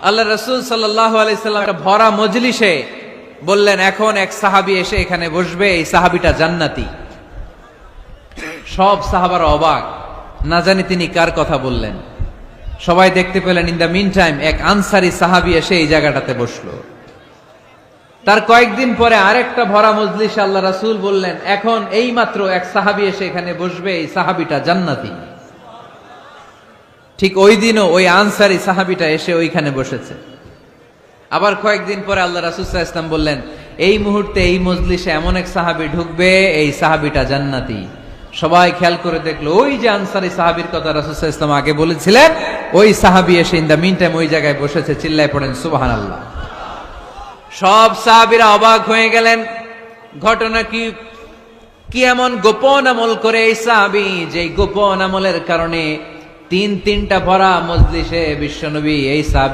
আল্লাহ রাসূল সাল্লাল্লাহু আলাইহি সাল্লাম একটা ভরা মজলিসে বললেন, এখন এক সাহাবী এসে এখানে বসবে, এই সাহাবীটা জান্নাতি। সব সাহাবারা অবাক, না জানি তিনি কার কথা বললেন। সবাই দেখতে পেলেন ইন দ্য মিন টাইম এক আনসারী সাহাবী এসে এই জায়গাটাতে বসলো। তার কয়েকদিন পরে আরেকটা ভরা মজলিসে আল্লাহ রাসূল বললেন, এখন এই মাত্র এক সাহাবী এসে এখানে বসবে, এই সাহাবীটা জান্নাতি। ঠিক ওই দিনও ওই আনসারী সাহাবীটা এসে ওইখানে বসেছে। আবার কয়েকদিন পরে আল্লাহ রাসূল সাল্লাল্লাহু আলাইহি ওয়াসাল্লাম বললেন, এই মুহূর্তে এই মজলিসে এমন এক সাহাবী ঢুকবে, এই সাহাবীটা জান্নাতি। সবাই খেয়াল করে দেখলো, ওই যে আনসারী সাহাবীর কথা রাসূল সাল্লাল্লাহু আলাইহি ওয়াসাল্লাম আগে বলেছিলেন, ওই সাহাবী এসে ইন দ্য মিন টাইম ওই জায়গায় বসেছে। চিল্লায় পড়েন সুবহানাল্লাহ। সব সাহাবীরা অবাক হয়ে গেলেন। ঘটনা কি এমন গোপন আমল করে এই সাহাবী, যে গোপন আমলের কারণে তিনটা ভরা মজলিসে বিশ্বনবী এই সাহাবী